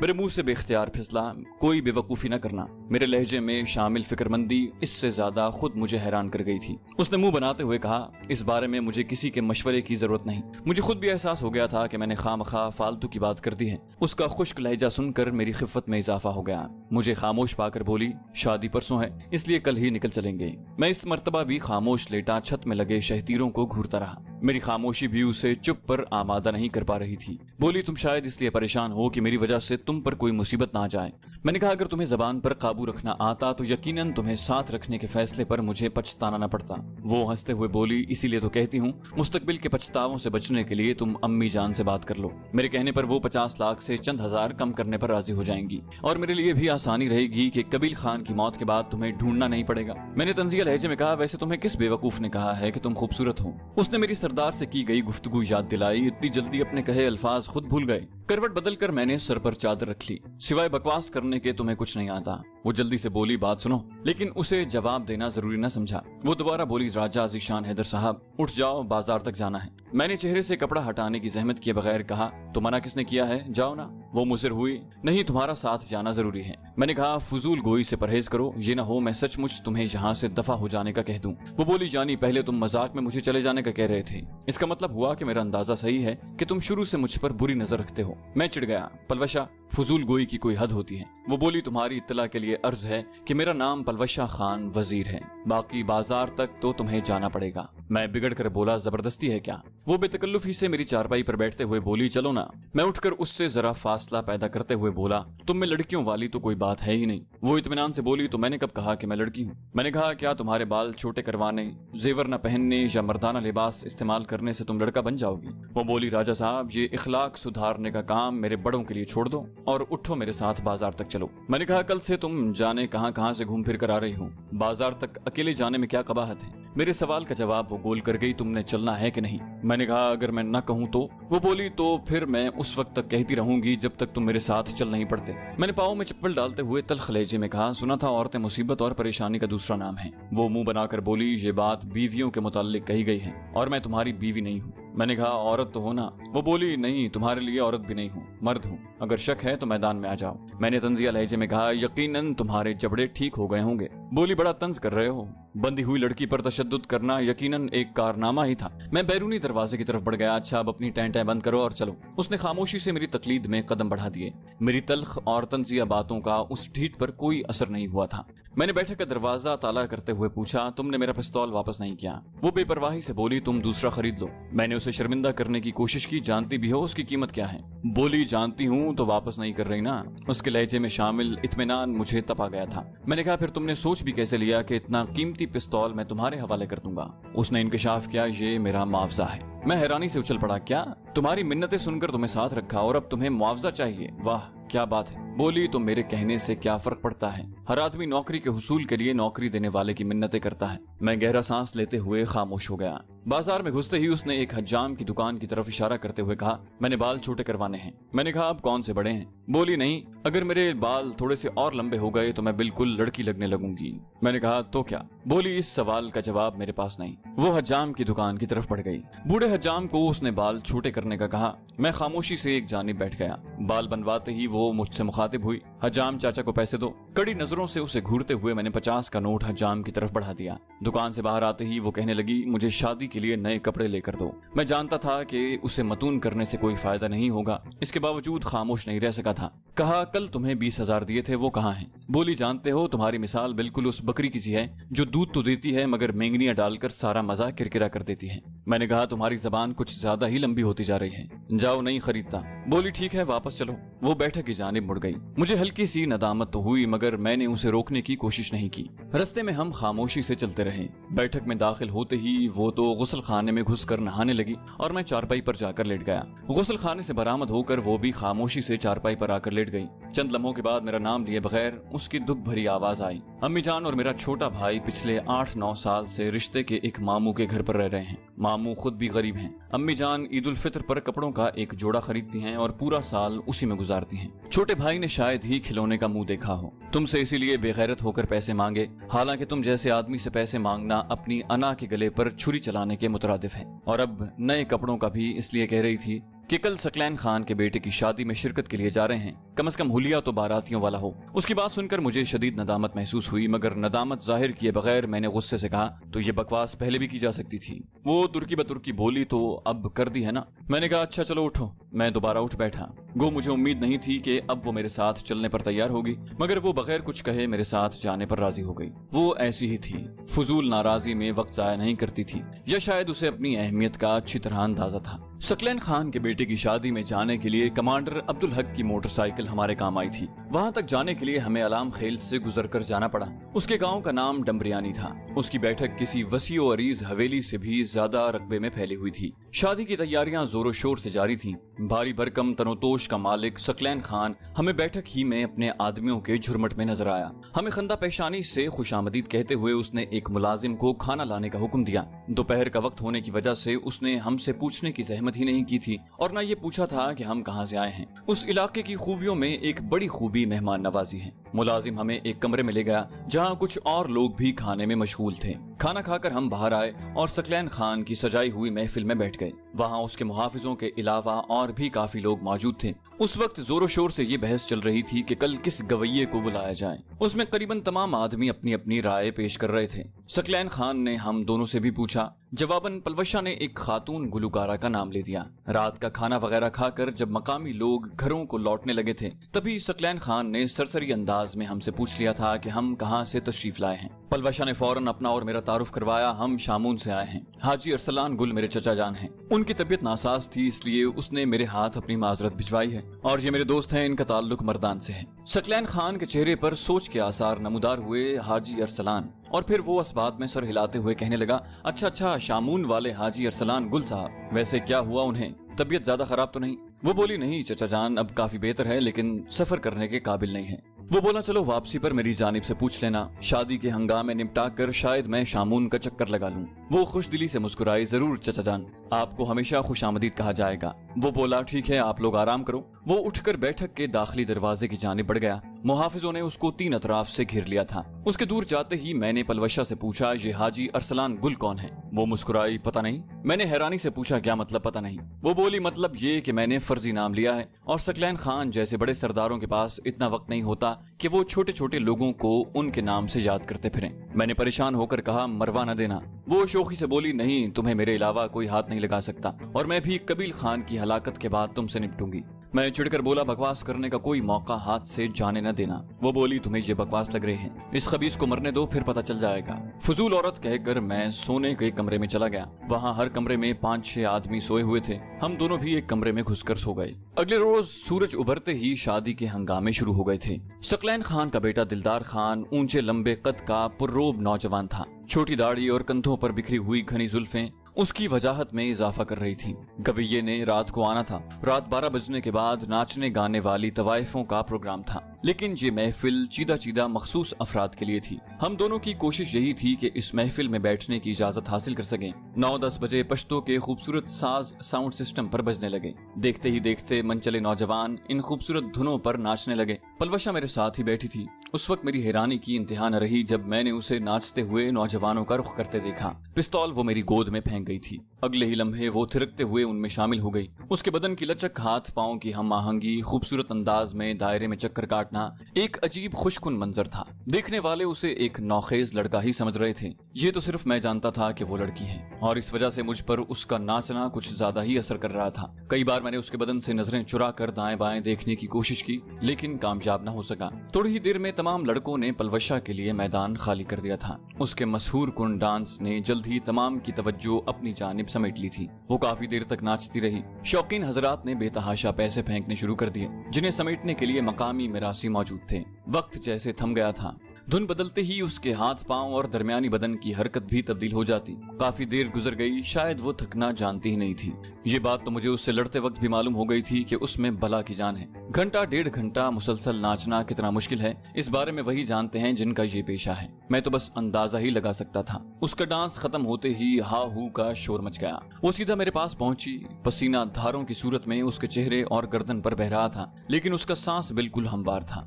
میرے منہ سے بے اختیار پھسلا، کوئی بے وقوفی نہ کرنا۔ میرے لہجے میں شامل فکر مندی اس سے زیادہ خود مجھے حیران کر گئی تھی۔ اس نے منہ بناتے ہوئے کہا، اس بارے میں مجھے کسی کے مشورے کی ضرورت نہیں۔ مجھے خود بھی احساس ہو گیا تھا کہ میں نے خواہ فالتو کی بات کر دی ہے۔ اس کا خشک لہجہ سن کر میری خفت میں اضافہ ہو گیا۔ مجھے خاموش پا کر بولی، شادی پرسوں ہے، اس لیے کل ہی نکل چلیں گے۔ میں اس مرتبہ بھی خاموش لیٹا چھت میں لگے شہتیروں کو گھورتا رہا۔ میری خاموشی بھی اسے چپ پر آمادہ نہیں کر پا رہی تھی۔ بولی، تم شاید اس لیے پریشان ہو کہ میری وجہ سے تم پر کوئی مصیبت نہ آ جائے۔ میں نے کہا، اگر تمہیں زبان پر قابو رکھنا آتا تو یقیناً تمہیں ساتھ رکھنے کے فیصلے پر مجھے پچھتانا نہ پڑتا۔ وہ ہنستے ہوئے بولی، اسی لیے تو کہتی ہوں، مستقبل کے پچھتاووں سے بچنے کے لیے تم امی جان سے بات کر لو۔ میرے کہنے پر وہ 50 لاکھ سے چند ہزار کم کرنے پر راضی ہو جائیں گی، اور میرے لیے بھی آسانی رہے گی کہ قبیل خان کی موت کے بعد تمہیں ڈھونڈنا نہیں پڑے گا۔ میں نے طنزیہ لہجے میں کہا، ویسے تمہیں کس بے وقوف نے کہا ہے کہ تم خوبصورت ہو؟ اس نے میری سردار سے کی گئی گفتگو یاد دلائی۔ اتنی جلدی اپنے کہے الفاظ خود بھول گئے۔ کروٹ بدل کر میں نے سر پر چادر رکھ لی۔ سوائے بکواس کرنے کے تمہیں کچھ نہیں آتا۔ وہ جلدی سے بولی، بات سنو، لیکن اسے جواب دینا ضروری نہ سمجھا۔ وہ دوبارہ بولی، راجہ ذیشان حیدر صاحب، اٹھ جاؤ، بازار تک جانا ہے۔ میں نے چہرے سے کپڑا ہٹانے کی زحمت کیے بغیر کہا، تو منع کس نے کیا ہے؟ جاؤ نا۔ وہ مصر ہوئی، نہیں، تمہارا ساتھ جانا ضروری ہے۔ میں نے کہا، فضول گوئی سے پرہیز کرو، یہ نہ ہو میں سچ مچ تمہیں یہاں سے دفع ہو جانے کا کہہ دوں۔ وہ بولی، جانی، پہلے تم مذاق میں مجھے چلے جانے کا کہہ رہے تھے، اس کا مطلب ہوا کہ میرا اندازہ صحیح ہے کہ تم شروع سے مجھ پر بری نظر رکھتے ہو۔ میں چڑ گیا، پلوشا، فضول گوئی کی کوئی حد ہوتی ہے۔ وہ بولی، تمہاری اطلاع کے لیے عرض ہے کہ میرا نام پلوشا خان وزیر ہے، باقی بازار تک تو تمہیں جانا پڑے گا۔ میں بگڑ کر بولا، زبردستی ہے کیا؟ وہ بے تکلفی سے میری چارپائی پر بیٹھتے ہوئے بولی، چلو نا۔ میں اٹھ کر اس سے ذرا فاصلہ پیدا کرتے ہوئے بولا، تم میں لڑکیوں والی تو کوئی بات ہے ہی نہیں۔ وہ اطمینان سے بولی، تو میں نے کب کہا کہ میں لڑکی ہوں؟ میں نے کہا، کیا تمہارے بال چھوٹے کروانے، زیور نہ پہننے یا مردانہ لباس استعمال کرنے سے تم لڑکا بن جاؤ گی؟ وہ بولی، راجہ صاحب، یہ اخلاق سدھارنے کا کام میرے بڑوں کے لیے چھوڑ دو اور اٹھو میرے ساتھ بازار تک چلو۔ میں نے کہا، کل سے تم جانے کہاں سے گھوم پھر کر آ رہی ہوں، بازار تک اکیلے جانے میں کیا قباحت ہے؟ میرے سوال کا جواب وہ گول کر گئی، تم نے چلنا ہے کہ نہیں؟ میں نے کہا، اگر میں نہ کہوں تو؟ وہ بولی، تو پھر میں اس وقت تک کہتی رہوں گی جب تک تم میرے ساتھ چل نہیں پڑتے۔ میں نے پاؤں میں چپل ڈالتے ہوئے تلخ لہجے میں کہا، سنا تھا عورتیں مصیبت اور پریشانی کا دوسرا نام ہے۔ وہ منہ بنا کر بولی، یہ بات بیویوں کے متعلق کہی گئی ہے اور میں تمہاری بیوی نہیں ہوں۔ میں نے کہا، عورت تو ہونا؟ وہ بولی، نہیں، تمہارے لیے عورت بھی نہیں ہوں، مرد ہوں، اگر شک ہے تو میدان میں آ جاؤ۔ میں نے طنزیہ لہجے میں کہا، یقیناً تمہارے جبڑے ٹھیک ہو گئے ہوں گے۔ بولی، بڑا طنز کر رہے ہو، بندی ہوئی لڑکی پر تشدد کرنا یقیناً ایک کارنامہ ہی تھا۔ میں بیرونی دروازے کی طرف بڑھ گیا، اچھا اب اپنی ٹینٹیں بند کرو اور چلو۔ اس نے خاموشی سے میری تقلید میں قدم بڑھا دیے۔ میری تلخ اور طنزیہ باتوں کا اس ڈھیٹ پر کوئی اثر نہیں ہوا تھا۔ میں نے بیٹھک کا دروازہ تالا کرتے ہوئے پوچھا، تم نے میرا پستول واپس نہیں کیا؟ وہ بے پرواہی سے بولی، تم دوسرا خرید لو۔ میں نے اسے شرمندہ کرنے کی کوشش کی، جانتی بھی ہو اس کی قیمت کیا ہے؟ بولی، جانتی ہوں تو واپس نہیں کر رہی نا؟ اس کے لہجے میں شامل اطمینان مجھے تپا گیا تھا۔ میں نے کہا، پھر تم نے سوچ بھی کیسے لیا کہ اتنا قیمتی پستول میں تمہارے حوالے کر دوں گا؟ اس نے انکشاف کیا، یہ میرا معاوضہ ہے۔ میں حیرانی سے اچھل پڑا، کیا؟ تمہاری منتیں سن کر تمہیں ساتھ رکھا اور اب تمہیں معاوضہ چاہیے؟ واہ، کیا بات ہے۔ بولی، تو میرے کہنے سے کیا فرق پڑتا ہے؟ ہر آدمی نوکری کے حصول کے لیے نوکری دینے والے کی منتیں کرتا ہے۔ میں گہرا سانس لیتے ہوئے خاموش ہو گیا۔ بازار میں گھستے ہی اس نے ایک حجام کی دکان کی طرف اشارہ کرتے ہوئے کہا، میں نے بال چھوٹے کروانے ہیں۔ میں نے کہا، اب کون سے بڑے ہیں؟ بولی، نہیں، اگر میرے بال تھوڑے سے اور لمبے ہو گئے تو میں بالکل لڑکی لگنے لگوں گی۔ میں نے کہا، تو کیا؟ بولی، اس سوال کا جواب میرے پاس نہیں۔ وہ حجام کی دکان کی طرف بڑھ گئی۔ بوڑھے حجام کو اس نے بال چھوٹے کرنے کا کہا۔ میں خاموشی سے ایک جانب بیٹھ گیا۔ بال بنواتے ہی وہ مجھ سے مخاطب ہوئی، حجام چاچا کو پیسے دو۔ کڑی نظروں سے اسے گھورتے ہوئے میں نے 50 کا نوٹ حجام کی طرف بڑھا دیا۔ دکان سے باہر آتے ہی وہ کہنے لگی، مجھے شادی کے لیے نئے کپڑے لے کر دو۔ میں جانتا تھا کہ اسے متون کرنے سے کوئی فائدہ نہیں ہوگا، اس کے باوجود خاموش نہیں رہ سکا تھا۔ کہا، کل تمہیں 20,000 دیے تھے، وہ کہاں ہیں؟ بولی، جانتے ہو تمہاری مثال بالکل اس بکری کی سی ہے جو دودھ تو دیتی ہے مگر مینگنیاں ڈال کر سارا مزہ کرکرا کر دیتی ہے۔ میں نے کہا، تمہاری زبان کچھ زیادہ ہی لمبی ہوتی جا رہی ہے، جاؤ، نہیں خریدتا۔ بولی، ٹھیک ہے، واپس چلو۔ وہ بیٹھک کی جانب مڑ گئی۔ مجھے ہلکی سی ندامت تو ہوئی مگر میں نے اسے روکنے کی کوشش نہیں کی۔ رستے میں ہم خاموشی سے چلتے رہے۔ بیٹھک میں داخل ہوتے ہی وہ تو غسل خانے میں گھس کر نہانے لگی اور میں چارپائی پر جا کر لیٹ گیا۔ غسل خانے سے برآمد ہو کر وہ بھی خاموشی سے چارپائی پر آ کر لیٹ گئی۔ چند لمحوں کے بعد میرا نام لیے بغیر اس کی دکھ بھری آواز آئی، امی جان اور میرا چھوٹا بھائی پچھلے 8-9 سال سے رشتے کے ایک ماموں کے گھر پر رہ رہے ہیں۔ ماموں خود بھی غریب ہیں۔ امی جان عید الفطر پر کپڑوں کا ایک جوڑا خریدتی ہیں اور پورا سال اسی میں گزارتی ہیں۔ چھوٹے بھائی نے شاید ہی کھلونے کا منہ دیکھا ہو، تم سے اسی لیے بے غیرت ہو کر پیسے مانگے، حالانکہ تم جیسے آدمی سے پیسے مانگنا اپنی انا کے گلے پر چھری چلانے کے مترادف ہے۔ اور اب نئے کپڑوں کا بھی اس لیے کہہ رہی تھی کہ کل ثقلین خان کے بیٹے کی شادی میں شرکت کے لیے جا رہے ہیں، کم از کم حلیہ تو باراتیوں والا ہو۔ اس کی بات سن کر مجھے شدید ندامت محسوس ہوئی، مگر ندامت ظاہر کیے بغیر میں نے غصے سے کہا تو یہ بکواس پہلے بھی کی جا سکتی تھی، وہ ترکی بترکی بولی تو اب کر دی ہے نا۔ میں نے کہا اچھا چلو اٹھو۔ میں دوبارہ اٹھ بیٹھا، گو مجھے امید نہیں تھی کہ اب وہ میرے ساتھ چلنے پر تیار ہوگی، مگر وہ بغیر کچھ کہے میرے ساتھ جانے پر راضی ہو گئی۔ وہ ایسی ہی تھی، فضول ناراضی میں وقت ضائع نہیں کرتی تھی، یا شاید اسے اپنی اہمیت کا اچھی طرح اندازہ تھا۔ ثقلین خان کے بیٹے کی شادی میں جانے کے لیے کمانڈر عبدالحق کی موٹر سائیکل ہمارے کام آئی تھی۔ وہاں تک جانے کے لیے ہمیں علام خیل سے گزر کر جانا پڑا۔ اس کے گاؤں کا نام ڈمبریانی تھا۔ اس کی بیٹھک کسی وسیع و عریض حویلی سے بھی زیادہ رقبے میں پھیلی ہوئی تھی۔ شادی کی تیاریاں زور و شور سے جاری تھیں۔ بھاری بھرکم تنوتوش کا مالک ثقلین خان ہمیں بیٹھک ہی میں اپنے آدمیوں کے جھرمٹ میں نظر آیا۔ ہمیں خندہ پیشانی سے خوش آمدید کہتے ہوئے اس نے ایک ملازم کو کھانا لانے کا حکم دیا۔ دوپہر کا وقت ہونے کی وجہ سے اس نے ہم سے پوچھنے کی زحمت ہی نہیں کی تھی، اور نہ یہ پوچھا تھا کہ ہم کہاں سے آئے ہیں۔ اس علاقے کی خوبیوں میں ایک بڑی خوبی مہمان نوازی ہے۔ ملازم ہمیں ایک کمرے میں لے گیا جہاں کچھ اور لوگ بھی کھانے میں مشغول تھے۔ کھانا کھا کر ہم باہر آئے اور ثقلین خان کی سجائی ہوئی محفل میں بیٹھ گئے۔ وہاں اس کے محافظوں کے علاوہ اور بھی کافی لوگ موجود تھے۔ اس وقت زور و شور سے یہ بحث چل رہی تھی کہ کل کس گویے کو بلایا جائے۔ اس میں قریباً تمام آدمی اپنی اپنی رائے پیش کر رہے تھے۔ ثقلین خان نے ہم دونوں سے بھی پوچھا۔ جواباً پلوشہ نے ایک خاتون گلوکارہ کا نام لے دیا۔ رات کا کھانا وغیرہ کھا کر جب مقامی لوگ گھروں کو لوٹنے لگے تھے، تبھی ثقلین خان نے سرسری انداز میں ہم سے پوچھ لیا تھا کہ ہم کہاں سے تشریف لائے ہیں۔ پلوشہ نے فوراً اپنا اور میرا تعارف کروایا۔ ہم شامون سے آئے ہیں، حاجی ارسلان گل میرے چچا جان ہیں۔ ان کی طبیعت ناساز تھی، اس لیے اس نے میرے ہاتھ اپنی معذرت بھجوائی ہے، اور یہ میرے دوست ہیں، ان کا تعلق مردان سے ہے۔ ثقلین خان کے چہرے پر سوچ کے آثار نمودار ہوئے۔ حاجی ارسلان، اور پھر وہ اس بات میں سر ہلاتے ہوئے کہنے لگا اچھا شامون والے حاجی ارسلان گل صاحب، ویسے کیا ہوا انہیں؟ طبیعت زیادہ خراب تو نہیں؟ وہ بولی نہیں چچا جان، اب کافی بہتر ہے، لیکن سفر کرنے کے قابل نہیں ہے۔ وہ بولا چلو واپسی پر میری جانب سے پوچھ لینا، شادی کے ہنگامے نمٹا کر شاید میں شامون کا چکر لگا لوں۔ وہ خوش دلی سے مسکرائی، ضرور چچا جان، آپ کو ہمیشہ خوش آمدید کہا جائے گا۔ وہ بولا ٹھیک ہے، آپ لوگ آرام کرو۔ وہ اٹھ کر بیٹھک کے داخلی دروازے کی جانب بڑھ گیا۔ محافظوں نے اس کو تین اطراف سے گھیر لیا تھا۔ اس کے دور جاتے ہی میں نے پلوشہ سے پوچھا یہ حاجی ارسلان گل کون ہے؟ وہ مسکرائی، پتہ نہیں۔ میں نے حیرانی سے پوچھا کیا مطلب پتہ نہیں؟ وہ بولی مطلب یہ کہ میں نے فرضی نام لیا ہے، اور ثقلین خان جیسے بڑے سرداروں کے پاس اتنا وقت نہیں ہوتا کہ وہ چھوٹے چھوٹے لوگوں کو ان کے نام سے یاد کرتے پھریں۔ میں نے پریشان ہو کر کہا مروا نہ دینا۔ وہ شوخی سے بولی نہیں، تمہیں میرے علاوہ کوئی ہاتھ نہیں لگا سکتا، اور میں بھی قبیل خان کی ہلاکت کے بعد تم سے نپٹوں گی۔ میں چڑھ کر بولا بکواس کرنے کا کوئی موقع ہاتھ سے جانے نہ دینا۔ وہ بولی تمہیں یہ بکواس لگ رہے ہیں، اس خبیث کو مرنے دو، پھر پتہ چل جائے گا۔ فضول عورت کہہ کر میں سونے کے کمرے میں چلا گیا۔ وہاں ہر کمرے میں 5-6 آدمی سوئے ہوئے تھے۔ ہم دونوں بھی ایک کمرے میں گھس کر سو گئے۔ اگلے روز سورج ابھرتے ہی شادی کے ہنگامے شروع ہو گئے تھے۔ ثقلین خان کا بیٹا دلدار خان اونچے لمبے قد کا پرروب نوجوان تھا۔ چھوٹی داڑھی اور کندھوں پر بکھری ہوئی گھنی زلفیں اس کی وجاہت میں اضافہ کر رہی تھی۔ گویے نے رات کو آنا تھا۔ رات 12 بجنے کے بعد ناچنے گانے والی طوائفوں کا پروگرام تھا، لیکن یہ محفل چیدہ چیدہ مخصوص افراد کے لیے تھی۔ ہم دونوں کی کوشش یہی تھی کہ اس محفل میں بیٹھنے کی اجازت حاصل کر سکیں۔ 9-10 بجے پشتوں کے خوبصورت ساز ساؤنڈ سسٹم پر بجنے لگے۔ دیکھتے ہی دیکھتے منچلے نوجوان ان خوبصورت دھنوں پر ناچنے لگے۔ پلوشہ میرے ساتھ ہی بیٹھی تھی۔ اس وقت میری حیرانی کی انتہا نہ رہی جب میں نے اسے ناچتے ہوئے نوجوانوں کا رخ کرتے دیکھا۔ پستول وہ میری گود میں پھینک گئی تھی۔ اگلے ہی لمحے وہ تھرکتے ہوئے ان میں شامل ہو گئی۔ اس کے بدن کی لچک، ہاتھ پاؤں کی ہم آہنگی، خوبصورت انداز میں دائرے میں چکر کاٹنا ایک عجیب خوشکن منظر تھا۔ دیکھنے والے اسے ایک نوخیز لڑکا ہی سمجھ رہے تھے۔ یہ تو صرف میں جانتا تھا کہ وہ لڑکی ہے، اور اس وجہ سے مجھ پر اس کا ناچنا کچھ زیادہ ہی اثر کر رہا تھا۔ کئی بار میں نے اس کے بدن سے نظریں چرا کر دائیں بائیں دیکھنے کی کوشش کی، لیکن کامیاب نہ ہو سکا۔ تھوڑی ہی دیر میں تمام لڑکوں نے پلوشہ کے لیے میدان خالی کر دیا تھا۔ اس کے مسحور کن ڈانس نے جلد ہی تمام کی توجہ اپنی جانب سمیٹ لی تھی۔ وہ کافی دیر تک ناچتی رہی۔ شوقین حضرات نے بے تحاشا پیسے پھینکنے شروع کر دیے، جنہیں سمیٹنے کے لیے مقامی میراثی موجود تھے۔ وقت جیسے تھم گیا تھا۔ دھن بدلتے ہی اس کے ہاتھ پاؤں اور درمیانی بدن کی حرکت بھی تبدیل ہو جاتی۔ کافی دیر گزر گئی، شاید وہ تھکنا جانتی ہی نہیں تھی۔ یہ بات تو مجھے اس سے لڑتے وقت بھی معلوم ہو گئی تھی کہ اس میں بلا کی جان ہے۔ گھنٹہ 1.5 گھنٹہ مسلسل ناچنا کتنا مشکل ہے، اس بارے میں وہی جانتے ہیں جن کا یہ پیشہ ہے۔ میں تو بس اندازہ ہی لگا سکتا تھا۔ اس کا ڈانس ختم ہوتے ہی ہا ہو کا شور مچ گیا۔ وہ سیدھا میرے پاس پہنچی، پسینہ دھاروں کی صورت میں اس کے چہرے اور گردن پر بہ رہا تھا، لیکن اس کا سانس بالکل ہموار تھا۔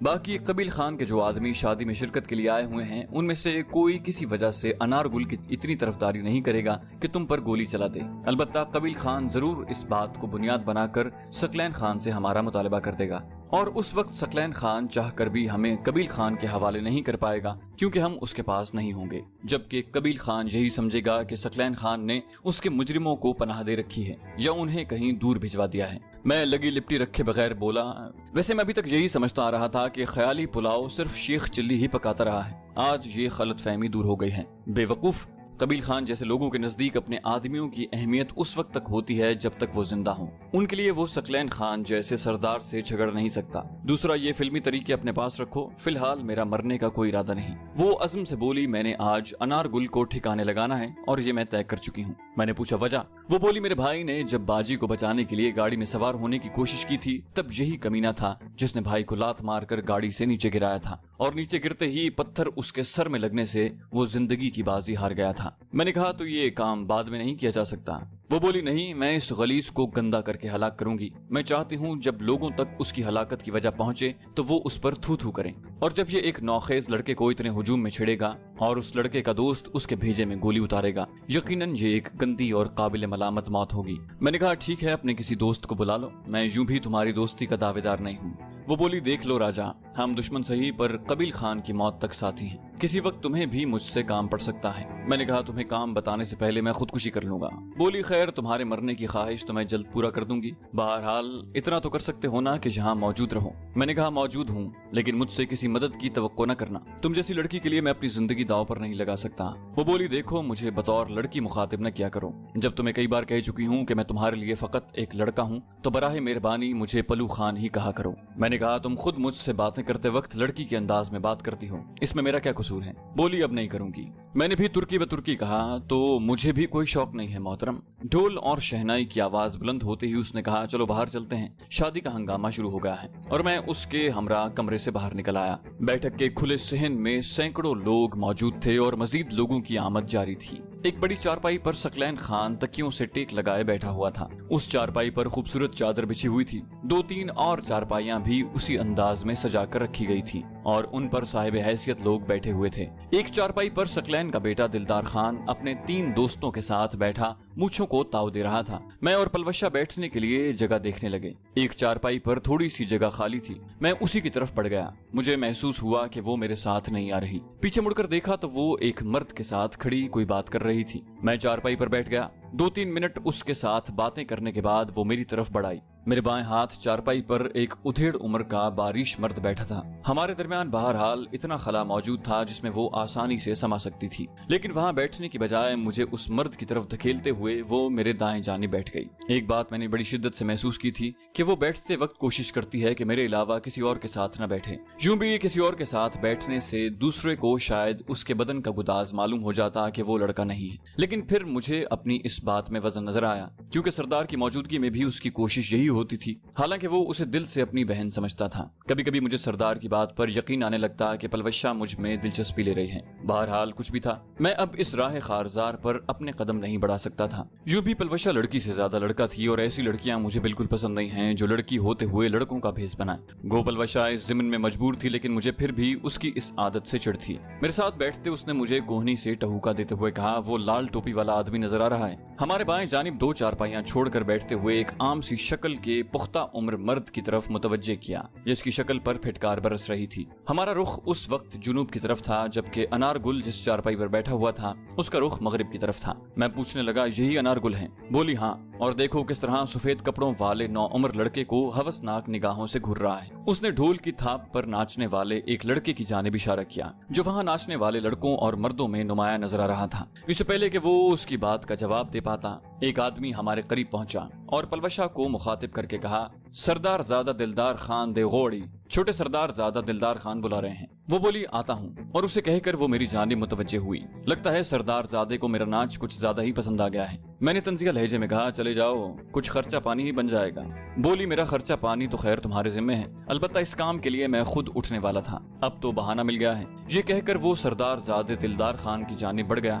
باقی قبیل خان کے جو آدمی شادی میں شرکت کے لیے آئے ہوئے ہیں ان میں سے کوئی کسی وجہ سے انارگل کی اتنی طرفداری نہیں کرے گا کہ تم پر گولی چلا دے۔ البتہ قبیل خان ضرور اس بات کو بنیاد بنا کر ثقلین خان سے ہمارا مطالبہ کر دے گا، اور اس وقت ثقلین خان چاہ کر بھی ہمیں قبیل خان کے حوالے نہیں کر پائے گا کیونکہ ہم اس کے پاس نہیں ہوں گے، جبکہ قبیل خان یہی سمجھے گا کہ ثقلین خان نے اس کے مجرموں کو پناہ دے رکھی ہے یا انہیں کہیں دور بھجوا دیا ہے۔ میں لگی لپٹی رکھے بغیر بولا، ویسے میں ابھی تک یہی سمجھتا آ رہا تھا کہ خیالی پلاؤ صرف شیخ چلی ہی پکاتا رہا ہے، آج یہ غلط فہمی دور ہو گئی ہے۔ بے وقوف، قبیل خان جیسے لوگوں کے نزدیک اپنے آدمیوں کی اہمیت اس وقت تک ہوتی ہے جب تک وہ زندہ ہوں، ان کے لیے وہ ثقلین خان جیسے سردار سے جھگڑ نہیں سکتا۔ دوسرا، یہ فلمی طریقے اپنے پاس رکھو، فی الحال میرا مرنے کا کوئی ارادہ نہیں۔ وہ عزم سے بولی، میں نے آج انارگل کو ٹھکانے لگانا ہے اور یہ میں طے کر چکی ہوں۔ میں نے پوچھا وجہ؟ وہ بولی، میرے بھائی نے جب باجی کو بچانے کے لیے گاڑی میں سوار ہونے کی کوشش کی تھی تب یہی کمینہ تھا جس نے بھائی کو لات مار کر گاڑی سے نیچے گرایا تھا، اور نیچے گرتے ہی پتھر اس کے سر میں لگنے سے وہ زندگی کی بازی ہار گیا تھا۔ میں نے کہا تو یہ کام بعد میں نہیں کیا جا سکتا؟ وہ بولی، نہیں، میں اس غلیظ کو گندا کر کے ہلاک کروں گی۔ میں چاہتی ہوں جب لوگوں تک اس کی ہلاکت کی وجہ پہنچے تو وہ اس پر تھو تھو کریں، اور جب یہ ایک نوخیز لڑکے کو اتنے ہجوم میں چھڑے گا اور اس لڑکے کا دوست اس کے بھیجے میں گولی اتارے گا، یقیناً یہ ایک گندی اور قابل ملامت موت ہوگی۔ میں نے کہا ٹھیک ہے، اپنے کسی دوست کو بلا لو، میں یوں بھی تمہاری دوستی کا دعوے دار نہیں ہوں۔ وہ بولی، دیکھ لو راجا، ہم دشمن صحیح پر قبیل خان کی موت تک ساتھی ہیں، کسی وقت تمہیں بھی مجھ سے کام پڑ سکتا ہے۔ میں نے کہا تمہیں کام بتانے سے پہلے میں خودکشی کر لوں گا۔ بولی، خیر، تمہارے مرنے کی خواہش تو میں جلد پورا کر دوں گی، بہرحال اتنا تو کر سکتے ہو نا کہ یہاں موجود رہو۔ میں نے کہا موجود ہوں، لیکن مجھ سے کسی مدد کی توقع نہ کرنا، تم جیسی لڑکی کے لیے میں اپنی زندگی داؤ پر نہیں لگا سکتا۔ وہ بولی، دیکھو، مجھے بطور لڑکی مخاطب نہ کیا کرو، جب تمہیں کئی بار کہہ چکی ہوں کہ میں تمہارے لیے فقط ایک لڑکا ہوں تو براہ مہربانی مجھے پلو خان ہی کہا کرو۔ میں نے کہا تم خود مجھ سے باتیں کرتے وقت لڑکی کے انداز میں بات کرتی ہو، اس میں میرا کیا قصور ہے؟ بولی، اب نہیں کروں گی۔ میں نے بھی ترکی بترکی کہا، تو مجھے بھی کوئی شوق نہیں ہے محترم۔ ڈھول اور شہنائی کی آواز بلند ہوتے ہی اس نے کہا، چلو باہر چلتے ہیں، شادی کا ہنگامہ شروع ہو گیا ہے، اور میں اس کے ہمراہ کمرے سے باہر نکل آیا۔ بیٹھک کے کھلے صحن میں سینکڑوں لوگ موجود تھے اور مزید لوگوں کی آمد جاری تھی۔ ایک بڑی چارپائی پر ثقلین خان تکیوں سے ٹیک لگائے بیٹھا ہوا تھا، اس چارپائی پر خوبصورت چادر بچھی ہوئی تھی، 2-3 اور چارپائیاں بھی اسی انداز میں سجا کر رکھی گئی تھی اور ان پر صاحب حیثیت لوگ بیٹھے ہوئے تھے۔ ایک چارپائی پر ثقلین کا بیٹا دلدار خان اپنے 3 دوستوں کے ساتھ بیٹھا مونچھوں کو تاؤ دے رہا تھا۔ میں اور پلوشہ بیٹھنے کے لیے جگہ دیکھنے لگے۔ ایک چارپائی پر تھوڑی سی جگہ خالی تھی، میں اسی کی طرف پڑ گیا۔ مجھے محسوس ہوا کہ وہ میرے ساتھ نہیں آ رہی۔ پیچھے مڑ کر دیکھا تو وہ ایک مرد کے ساتھ کھڑی کوئی بات کر رہی تھی۔ میں چارپائی پر بیٹھ گیا۔ 2-3 منٹ اس کے ساتھ باتیں کرنے کے بعد وہ میری طرف بڑھ آئی۔ میرے بائیں ہاتھ چارپائی پر ایک ادھیڑ عمر کا باریش مرد بیٹھا تھا۔ ہمارے درمیان بہرحال اتنا خلا موجود تھا جس میں وہ آسانی سے سما سکتی تھی، لیکن وہاں بیٹھنے کی بجائے مجھے اس مرد کی طرف دھکیلتے ہوئے وہ میرے دائیں جانب بیٹھ گئی۔ ایک بات میں نے بڑی شدت سے محسوس کی تھی کہ وہ بیٹھتے وقت کوشش کرتی ہے کہ میرے علاوہ کسی اور کے ساتھ نہ بیٹھے۔ یوں بھی کسی اور کے ساتھ بیٹھنے سے دوسرے کو شاید اس کے بدن کا گداز معلوم ہو جاتا کہ وہ لڑکا نہیں ہے، لیکن پھر مجھے اپنی اس بات میں وزن نظر آیا، کیونکہ سردار کی موجودگی میں بھی اس کی کوشش یہی ہوتی تھی، حالانکہ وہ اسے دل سے اپنی بہن سمجھتا تھا۔ کبھی کبھی مجھے سردار کی بات پر یقین آنے لگتا کہ پلوشہ مجھ میں دلچسپی لے رہی ہے۔ بہرحال کچھ بھی تھا، میں اب اس راہ خارزار پر اپنے قدم نہیں بڑھا سکتا تھا۔ یوں بھی پلوشہ لڑکی سے زیادہ لڑکا تھی، اور ایسی لڑکیاں مجھے بالکل پسند نہیں ہیں جو لڑکی ہوتے ہوئے لڑکوں کا بھیس بنائے۔ گو پلوشہ اس ضمن میں مجبور تھی، لیکن مجھے پھر بھی اس کی اس عادت سے چڑ تھی۔ میرے ساتھ بیٹھتے اس نے مجھے کوہنی سے ٹہوکا دیتے ہوئے کہا، وہ لال ٹوپی والا آدمی نظر آ رہا ہے؟ ہمارے بائیں جانب 2 چارپائیاں چھوڑ کر بیٹھتے ہوئے ایک عام سی شکل کے پختہ عمر مرد کی طرف متوجہ کیا، جس کی شکل پر پھٹکار برس رہی تھی۔ ہمارا رخ اس وقت جنوب کی طرف تھا، جبکہ انارگل جس چارپائی پر بیٹھا ہوا تھا اس کا رخ مغرب کی طرف تھا۔ میں پوچھنے لگا، یہی انارگل ہے؟ بولی، ہاں، اور دیکھو کس طرح سفید کپڑوں والے نوعمر لڑکے کو ہوسناک نگاہوں سے گھور رہا ہے۔ اس نے ڈھول کی تھاپ پر ناچنے والے ایک لڑکے کی جانب اشارہ کیا جو وہاں ناچنے والے لڑکوں اور مردوں میں نمایاں نظر آ رہا تھا۔ اس سے پہلے کہ وہ اس کی بات کا جواب دے پاتا، ایک آدمی ہمارے قریب پہنچا اور پلوشہ کو مخاطب کر کے کہا، سردار زادہ دلدار خان دے غوڑی، چھوٹے سردار زادہ دلدار خان بلا رہے ہیں۔ وہ بولی، آتا ہوں، اور اسے کہہ کر وہ میری جانب متوجہ ہوئی۔ لگتا ہے سردار زادے کو میرا ناچ کچھ زیادہ ہی پسند آ گیا ہے۔ میں نے طنزیہ لہجے میں کہا، چلے جاؤ، کچھ خرچہ پانی ہی بن جائے گا۔ بولی، میرا خرچہ پانی تو خیر تمہارے ذمہ ہے، البتہ اس کام کے لیے میں خود اٹھنے والا تھا، اب تو بہانہ مل گیا ہے۔ یہ کہہ کر وہ سردار زادے دلدار خان کی جانب بڑھ گیا